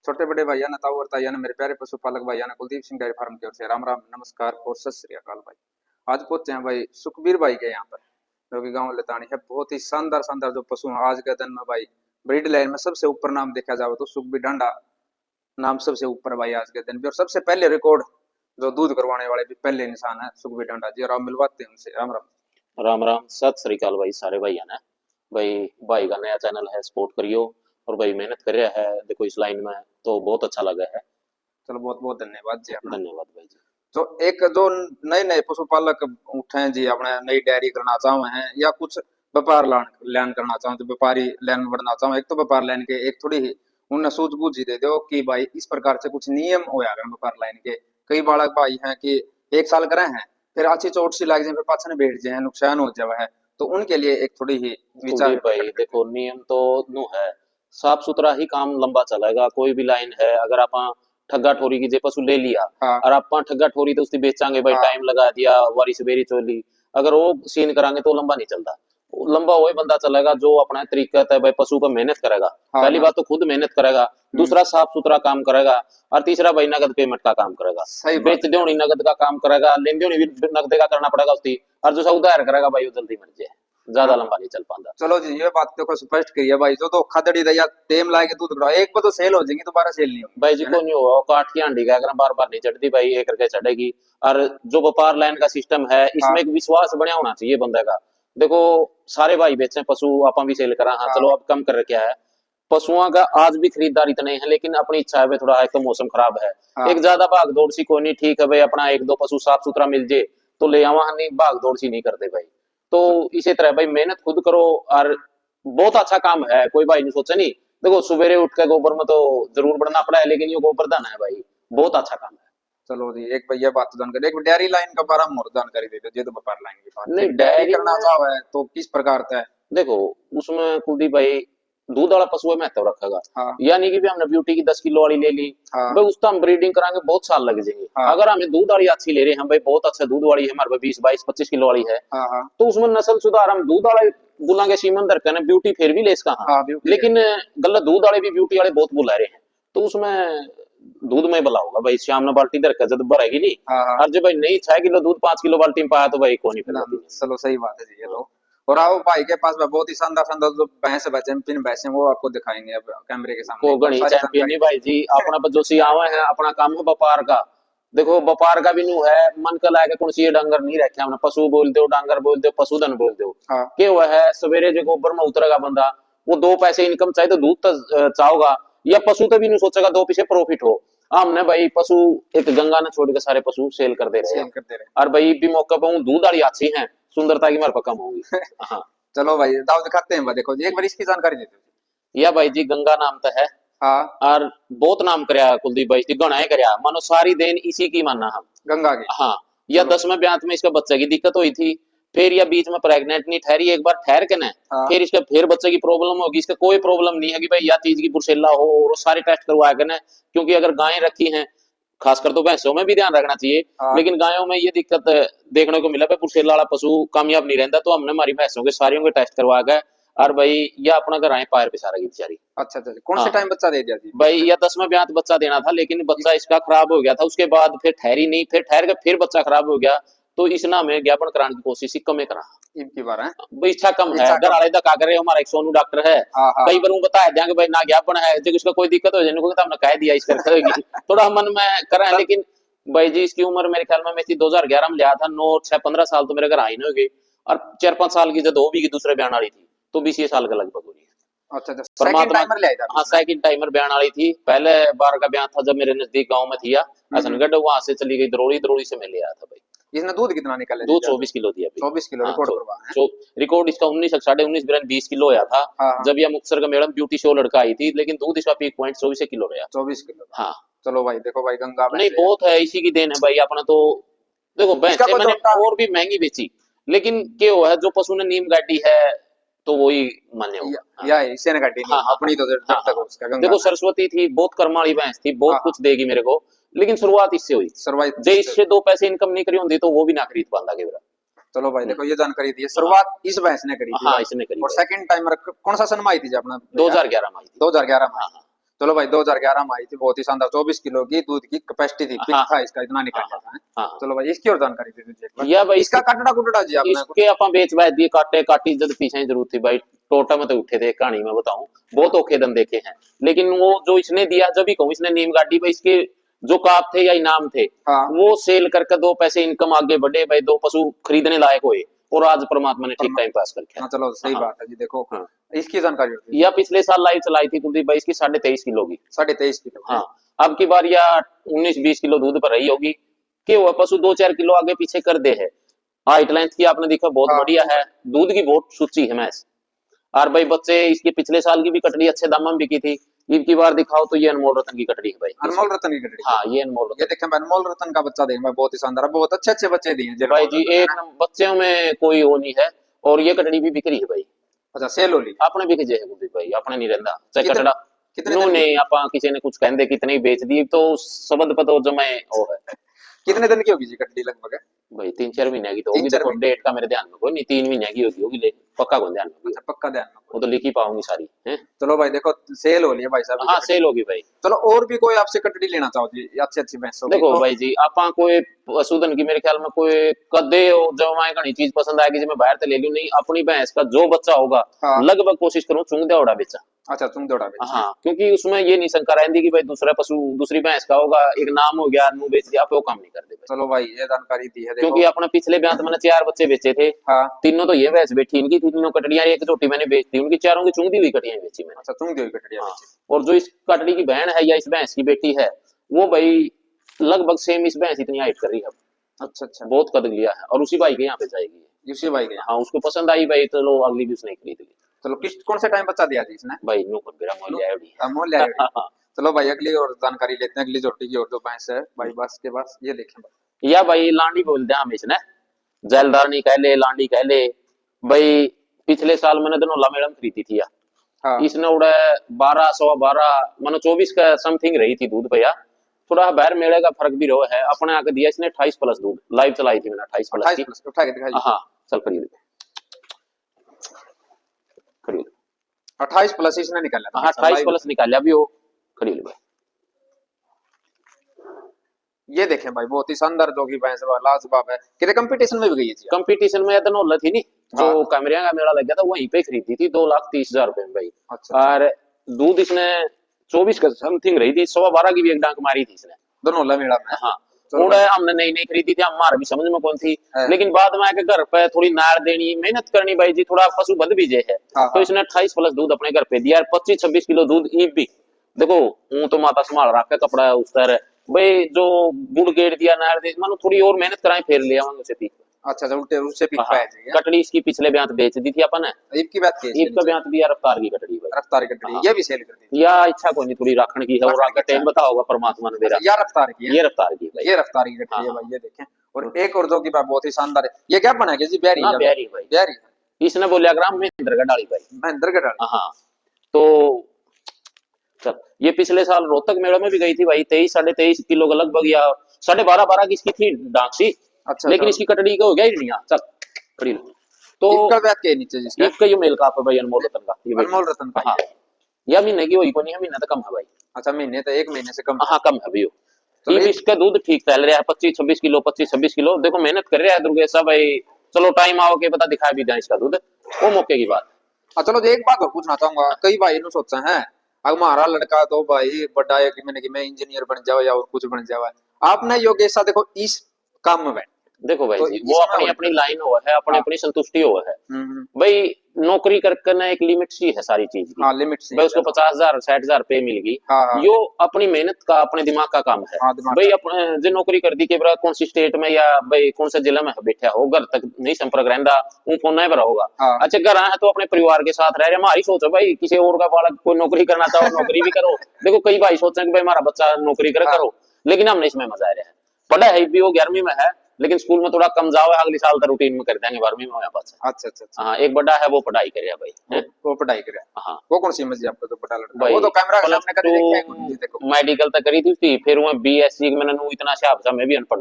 छोटे बड़े भाइया ने ताऊ और ताइया ने मेरे प्यारे पशुपालक भाइया ने कुलदीप सिंह डेयरी फार्म की ओर से राम राम नमस्कार और सत श्री अकाल भाई। आज पहुंचे हैं भाई सुखबीर भाई के यहाँ पर, जो कि गांव लेतानी है। बहुत ही शानदार शानदार जो पशु हैं आज के दिन में भाई। ब्रीड लाइन में सबसे ऊपर नाम देखा जाए तो सुखबीर डांडा नाम सबसे ऊपर भाई आज के दिन भी। और सबसे पहले रिकॉर्ड जो दूध करवाने वाले भी पहले इंसान है सुखबीर डांडा जी। और आप मिलवाते हैं उनसे। राम राम। राम राम सत श्री अकाल भाई सारे भाइयों ने। भाई भाई का नया चैनल है, सपोर्ट करियो। और भाई मेहनत कर रहा है देखो इस लाइन में, तो बहुत अच्छा लगा है। चलो बहुत बहुत धन्यवाद जी अपना। धन्यवाद भाई जी। तो एक जो नए नए पशुपालक उठे हैं जी, अपने नई डेयरी करना चाहे हैं या कुछ व्यापार लैन करना चाहो, तो व्यापारी लैन में बढ़ना चाहो, एक तो व्यापार लाइन के एक थोड़ी ही उन्हें सूझबूझ ही दे दो कि भाई इस प्रकार से कुछ नियम हो जाएगा व्यापार लाइन के। कई बालक भाई हैं कि 1 साल करे हैं, फिर अच्छी चोट सी लग जाए, फिर पाछने बैठ जाए, नुकसान हो जाए है। तो उनके लिए एक थोड़ी ही विचार भाई देखो नियम तो नु है, साफ सुथरा ही काम लंबा चलेगा। कोई भी लाइन है, अगर आप ठग्गा ठोरी की जे पशु ले लिया हाँ और आप ठग्गा ठोरी तो उसकी बेचांगे भाई, हाँ टाइम लगा दिया वारी सवेरी चोली, अगर वो सीन करांगे तो लंबा नहीं चलता। लंबा वही बंदा चलेगा जो अपना तरीका है भाई, पशु पर मेहनत करेगा। हाँ पहली हाँ। बात तो खुद मेहनत करेगा, दूसरा साफ सुथरा काम करेगा, और तीसरा भाई नगद पेमेंट का काम करेगा। सही बात बेच है। देनी नगद का काम करेगा, लेन देनी भी नगद का करना पड़ेगा उसकी। और जो सा उधार करेगा भाई वो जल्दी मर जाए, ज्यादा हाँ लंबा नहीं चल पाता। चलो जी, ये बात देखो स्पष्ट करिए भाई। जो तो खदड़ी दैया टेम लाके दूध करो, एक बार तो सेल हो जाएगी, दोबारा सेल नहीं भाई जी होगी, है ना। को नहीं हुआ काट की हांडी का, अगर बार बार नहीं चढ़ती भाई, एक करके चढ़ेगी। और जो व्यापार लाइन का सिस्टम है, हाँ इसमें एक विश्वास बढ़िया होना चाहिए बंदे का। देखो सारे भाई बेचे पशु, आप भी सेल करा, हाँ हाँ चलो अब कम कर रखा है पशुओं का। आज भी खरीदार इतने हैं, लेकिन अपनी इच्छा है थोड़ा, एक तो मौसम खराब है, हाँ एक ज्यादा भाग दौड़ सी कोई नहीं। ठीक है भाई, अपना एक दो पशु साफ सुथरा मिल जाए तो ले आवा, नहीं भाग दौड़ सी नहीं करते भाई। तो इसी तरह भाई मेहनत खुद करो, और बहुत अच्छा काम है। कोई भाई नहीं सोचा नहीं, देखो सवेरे उठ के गोबर में तो जरूर बढ़ना पड़ा है, लेकिन ये गोबर धन है भाई, बहुत अच्छा काम है। चलो जी, एक भैया बात तो जानकारी, एक डेयरी लाइन का बारे में और जानकारी दे दो। ये तो व्यापार लाइन की बात नहीं है, डेयरी डेयरी करना में चाहो है तो किस प्रकार का है। देखो, उसमें कुलदीप भाई दूध वाला पशु है महत्व रखेगा। हाँ यानी कि भी हमने ब्यूटी की 10 किलो वाली ले ली हाँ भाई, उसका हम ब्रीडिंग कराएंगे बहुत साल लग जाएंगे। हाँ अगर हमें दूध वाली अच्छी ले रहे हैं भाई, बहुत अच्छा दूध वाली है हमारे पास, 20 22 25 किलो वाली है, हाँ हाँ तो उसमें नस्ल सुधार हम दूध वाले बुलाएंगे सीमंदर कहने, ब्यूटी फिर भी ले इसका हाँ। हाँ ब्यूटी है। लेकिन गलत दूध वाले भी ब्यूटी वाले बहुत बुला रहे हैं, तो उसमें दूध में भला होगा भाई, शाम ने बाल्टी दर जब भरेगी नहीं। हाँ हाँ और जब भाई नहीं 6 किलो दूध 5 किलो बाल्टी में पाया तो भाई कौन ही ना फिर। चलो सही बात है जी। ये तो और आओ भाई के पास में बहुत ही शानदार शानदार जो भैंस है, चैंपियन भैंस है, वो आपको दिखाएंगे अब कैमरे के सामने को एक बार गणी सारी चैंपियन जानकारी नहीं भाई जी, अपना जो सियावा है अपना काम है व्यापार का। देखो व्यापार का भी नू है, मन का लाके कौन सी ये डांगर नहीं रखे हमने, पशु बोल दो, डांगर बोल दो, पशुधन बोल दो। हाँ के हुआ है सवेरे जो गोबर में उतरेगा बंदा, वो 2 पैसे इनकम चाहिए तो दूध तो चाहोगा, या पशु तो भी नहीं सोचेगा 2 पैसे प्रॉफिट हो। हमने भाई पशु एक गंगा ने छोड़ के सारे पशु सेल कर दे रहे हैं। सेल करते रहे। और भाई भी मौके पर हूँ, दूध वाली अच्छी है, सुंदरता की मार पर कम होगी। हाँ चलो भाई दाव दिखाते हैं भाई। देखो जी, एक बार इसकी जानकारी दे दो। या भाई जी गंगा नाम तो है, हाँ और बहुत नाम करया कुलदीप भाई, गणाए करया, मानो सारी देन इसी की मानना हम। गंगा की। हाँ, या चलो 10वें ब्यात में इसका बच्चे की दिक्कत हुई थी, फिर या बीच में प्रेग्नेंट नहीं ठहरी, एक बार ठहर के ना, हाँ फिर इसका फिर बच्चे की प्रॉब्लम होगी। इसका कोई प्रॉब्लम नहीं है कि भाई या चीज की ब्रुसेल्ला हो, और सारे टेस्ट करवाया के ना। क्योंकि अगर गायें रखी हैं, खासकर तो भैंसों में भी ध्यान रखना चाहिए, हाँ लेकिन गायों में ये दिक्कत देखने को मिला भाई, ब्रुसेल्ला वाला पशु कामयाब नहीं रहता। तो हमने हमारी भैंसों के सारियों के टेस्ट करवा गए, और भाई यह अपना घर आए पायर पिछारा की बेचारी। अच्छा अच्छा, कौन से हाँ टाइम बच्चा दे दिया जी भाई, इसने। या 10वें ब्यात बच्चा देना था, लेकिन बच्चा इसका खराब हो गया था, उसके बाद फिर ठहरी नहीं, फिर ठहर के फिर बच्चा खराब हो गया। तो इस ना में ज्ञापन कराने की कोशिश ही कम करा, इनकी बार है। भाई इच्छा कम है। इच्छा घर कम। वाले का करे, हमारा एक सोनू डॉक्टर है, हाँ हाँ कई हाँ बार वो बताया देंगे भाई ना ज्ञापन है, जब इसका कोई दिक्कत हो जाए तो हमने कह दिया इस करके होगी। थोड़ा मन में करा है, तब लेकिन भाई जी इसकी उम्र मेरे ख्याल में मैं थी 2011 में लिया था, 9 6 15 साल तो मेरे घर आई नहीं हो गई। और 4 5 साल की जब हो भी की दूसरे बयान वाली थी, तो 20 साल के लगभग हो रही है। अच्छा अच्छा, सेकंड परमात्मा, टाइमर ले आया था हाँ इसमें। सेकंड टाइमर बयान वाली थी। पहले बार का बयान था जब मेरे नजदीक गांव में थी, हम्म। हसनगढ़, वहां से चली गई दरोड़ी, दरोड़ी से मैं ले आया था भाई। इसने दूध कितना निकाले जी दूध ज्यादा। 24 किलो दिया भाई। 24 किलो हाँ रिकॉर्ड करवा है। रिकॉर्ड इसका 19 19.5 बिरन 20 किलो आया था। हाँ हाँ जब यह मुक्तसर का मैडम ब्यूटी शो लड़का आई थी, लेकिन दूध इसका पीक पॉइंट 24 किलो रहा। 24 किलो। हाँ चलो भाई देखो भाई, गंगा नहीं भैंस है। बहुत है, इसी की देन है भाई अपना तो। देखो इसका भैंसे कोई मैंने छोटा। और भी महंगी बेची, लेकिन क्या हुआ है, जो पशु ने नीम गाड़ी है तो वही मान्य होगा। या इसे ने काटी नहीं हाँ हाँ अपनी तो जब हाँ तक हाँ। उसका गंगा देखो है। सरस्वती थी, बहुत कर्म वाली भैंस थी, बहुत हाँ हाँ कुछ देगी मेरे को, लेकिन शुरुआत इससे हुई। सरवाइव जो इससे। इससे 2 पैसे इनकम नहीं करी होती तो वो भी ना खरीद पाता के मेरा। चलो भाई देखो, ये जानकारी दी है, शुरुआत इस भैंस ने करी थी हाँ भाई। इसने करी और भाई, सेकंड टाइमर कौन सा सन में आई थी जी अपना। 2011 में आई थी। 2011 में। हाँ हाँ चलो भाई 2011 में आई थी, बहुत ही शानदार 24 किलो की दूध की कैपेसिटी थी, पिक हाँ था इसका, इतना निकल हाँ जाता है। हाँ। चलो भाई इसकी और जानकारी दे दीजिए एक बार। या भाई इसका कटड़ा कुटड़ा जी आपने कुछ। इसके ਆਪਾਂ बेच बाच दिए काटे काटी जब पीछे जरूरत थी भाई, टोटा में तो उठे थे, कहानी में बताऊं बहुत औखे दम देखे हैं। लेकिन वो जो इसने दिया, जब भी कहूँ इसने नीम गाड़ी भाई, इसके जो काप थे या इनाम थे हाँ वो सेल करके 2 पैसे इनकम आगे बढ़े भाई, 2 पशु खरीदने लायक हुए, और आज परमात्मा ने ठीक टाइम पास करके। हाँ चलो सही हाँ बात है जी। देखो हाँ। इसकी जानकारी होती या पिछले साल लाइव चलाई थी कुलदीप भाई, इसकी 23.5 किलो की। 23.5 किलो। हाँ। अब की बार या 19-20 किलो दूध पर रही होगी कि वह पशु 2-4 किलो आगे पीछे कर दे है। हाइट लेंथ की आपने देखा बहुत हाँ बढ़िया है, दूध की बहुत सूची है मैच। और भाई बच्चे इसके पिछले साल की भी कटड़ी अच्छे दाम में बिकी थी। ईद की बार दिखाओ तो ये अनमोल रतन की कटड़ी है भाई। अनमोल रतन की कटड़ी। हाँ ये अनमोल ये रतन देखें भाई, अनमोल रतन का बच्चा देखें भाई, बहुत ही शानदार है, बहुत अच्छे अच्छे बच्चे दिए हैं भाई अनमोल जी, रतन ने, एक है ना? बच्चों में कोई वो नहीं है। और ये कटड़ी भी बिक रही है भाई, अच्छा सेल हो ली। अपने बिक जाए कुलदीप भाई, अपने नहीं रहता चाहे कितने कटड़ा कितने नो दिन की नहीं आपा किसी ने कुछ कहते कितने ही बेच दी तो शब्द पता जमे वो है। कितने दिन की होगी जी कटड़ी लगभग? भाई 3-4 महीने की तो होगी, 3-4 देखो महीने। डेट का मेरे ध्यान में कोई नहीं, 3 महीने की होगी ले पक्का को ध्यान में होगी। अच्छा पक्का ध्यान में। वो तो लिख ही पाऊंगी सारी है। चलो भाई देखो सेल हो रही है भाई साहब की हाँ कटड़ी। सेल होगी भाई। चलो और भी कोई आपसे कटड़ी लेना चाहो जी, अच्छी अच्छी भैंसों की देखो तो। भाई जी, आपा कोई पशुधन की मेरे ख्याल में कोई कदे हो जो मैं घनी चीज पसंद आएगी, जो मैं बाहर से ले लूं नहीं, अपनी भैंस का जो बच्चा होगा हाँ लगभग कोशिश करूं चुंग दौड़ा बेचा। अच्छा तुम दौड़ा बेच। हाँ क्योंकि उसमें ये नहीं शंका रहती कि भाई दूसरा पशु दूसरी भैंस का होगा, एक नाम हो गया मुंह बेच दिया, आप वो काम नहीं करते भाई। चलो भाई ये जानकारी दी है देखो। क्योंकि अपने पिछले ब्याह मैंने 4 बच्चे बेचे थे, हाँ तीनों तो ये भैंस बैठी, इनकी तीनों कटड़ियां, एक झोटी मैंने बेच दी, उनकी चारों की चुंगी हुई कटियां बेची मैंने। अच्छा तुम दी हुई कटड़िया हाँ। बेची। और जो इस कटड़ी की बहन है या इस भैंस की बेटी है, वो भाई लगभग सेम इस भैंस इतनी हाइट कर रही है, अच्छा अच्छा बहुत कद लिया है, और उसी भाई के यहाँ पे जाएगी। यूसी भाई गया। हाँ उसको पसंद आई भाई, तो लो अगली भी उसने खरीद ली। चलो किस कौन से टाइम बच्चा दिया जी इसने? भाई नो कर मेरा मोल लिया है। अमोल ले आएगी। चलो भाई अगली और जानकारी लेते हैं, अगली जोटी की और जो भैंस है भाई बस के पास, ये देखें भाई। या भाई लांडी बोलते हैं हम इसने, जैलदारनी कह ले लांडी कह ले भाई। पिछले साल मैंने धनौला मैडम खरीदी थी यार, हाँ इसने उड़ा 12 12 मानो 24 का समथिंग रही थी दूध भैया। थोड़ा बाहर मेले का फर्क भी रहो है, अपने आके दिया इसने 28+ दूध, लाइव चलाई थी मैंने 28+ 28 की। प्लस उठा के दिखाइए। हाँ चल खरीद खरीद। 28 प्लस इसने निकाला था हाँ भाई साहब, 28+ निकाला भी वो, खरीद भाई। ये देखें भाई बहुत ही शानदार जोगी भैंस है, लाजवाब है। कितने कंपटीशन में भी गई है जी? कंपटीशन में धनौला थी नहीं, जो हाँ कैमरिया का मेला लग गया था वहीं पे खरीदी थी 2,30,000 रुपए में भाई। अच्छा अच्छा। और दूध इसने 24 का समथिंग रही थी, 12.25 की भी एक डांक मारी थी इसने। दोनों ला मेड़ा में। हाँ चलो उड़ा हमने नई नई खरीदी थी, हमारा भी समझ में कौन थी, है। लेकिन बाद में आके घर पे थोड़ी नार देनी मेहनत करनी भाई जी, थोड़ा पशु बंद भी जे है। हाँ, तो इसने 28+ दूध अपने घर पे दिया, 25-26 किलो दूध ईब भी। देखो हूं तो माता संभाल रखा है, कपड़ा उस तरह भाई, जो गुड़ गेड़ दिया नार दे मानो थोड़ी और मेहनत कराए फिर ले आवांगे उसे पी। अच्छा अच्छा उल्टे उससे पिक हाँ, पाया जी। कटड़ी इसकी पिछले ब्याह बेच दी थी अपन ने, ईब की बात की ईब का ब्याह भी यार रफ्तार की कटड़ी भाई। रफ्तार की कटड़ी हाँ। ये भी सेल कर दी या इच्छा कोई नहीं थोड़ी राखण की है, और आगे टाइम बताओगा परमात्मा ने मेरा। या रफ्तार की है। ये रफ्तार की भाई, ये रफ्तार की कटड़ी है हाँ। भाई, ये देखें। और एक और जो की बात बहुत ही शानदार है, ये क्या बनाएगी जी? ब्यारी ना है प्यारी भाई, ब्यारी है। इसने बोलिया ग्राम महेंद्र का डाली भाई। महेंद्र का डाल। हाँ तो चल ये पिछले साल रोहतक मेले में भी गई थी भाई, 23-23.5 किलो का लगभग, या 12.5 की इसकी थी डांसी। अच्छा लेकिन अच्छा। इसकी कटड़ी का हो गया ही नहीं चल खड़ी लो। तो ईब का ब्याह के नीचे जिसका ईब का ये मेल का आप भाई अनमोल रतन का, ये भाई। अनमोल रतन का हाँ ही है। या महीने की हुई को नहीं है, महीना तो कम है भाई। अच्छा महीने तो एक महीने से कम। हाँ कम है भैया। तो ईब ये- इसका दूध ठीक चल रहा है, 25-26 किलो 25-26 किलो। देखो मेहनत कर रहा है दुर्गेश भाई, चलो टाइम आओ के पता दिखा भी जाए इसका दूध, वो मौके की बात। चलो जी एक बात और पूछना चाहूंगा, कई भाई ने सोचा है अब हमारा लड़का तो भाई बड़ा है कि मैंने कि मैं इंजीनियर बन जाओ या और कुछ बन जाओ, आपने योगेशा देखो इस काम में बैठ। देखो भाई तो जी, वो इसमें अपनी और- अपनी लाइन हुआ है, अपनी हाँ। अपनी संतुष्टि हुआ है हम्म। भाई। नौकरी करके ना एक लिमिट सी है सारी चीज की हाँ लिमिट से भाई, उसको 50,000 60,000 पे मिल गई, हाँ हाँ यो अपनी मेहनत का अपने दिमाग का काम है हाँ दिमाग भाई। का। अपने जो नौकरी कर दी के बरा कौन सी स्टेट में या भाई कौन से जिले में बैठा हो, घर तक नहीं संपर्क रहता, वो फोन नहीं भरा होगा। हाँ। अच्छा घर आए तो अपने परिवार के साथ रह रहे, हमारी सोच है भाई किसी और का बालक कोई नौकरी करना चाहो नौकरी भी करो। देखो कई भाई सोचते हैं कि भाई हमारा बच्चा नौकरी करे, हाँ। करो, लेकिन हमने इसमें मजा आ रहा है। पढ़ा है भी वो 11वीं में है, लेकिन स्कूल में थोड़ा कम जाओ है, अगले साल तो रूटीन में कर देंगे 12वीं में हो पास। अच्छा अच्छा अच्छा। हाँ एक बड़ा है वो पढ़ाई करे भाई। वो पढ़ाई करे। हाँ वो कौन सी मर्जी आपको जो बड़ा लड़का? भाई वो तो कैमरा के प्लस सामने कभी देखा है कोई नहीं, देखो। मेडिकल तक करी थी उसकी, फिर वो BSc मैंने इतना हिसाब था, मैं भी अनपढ़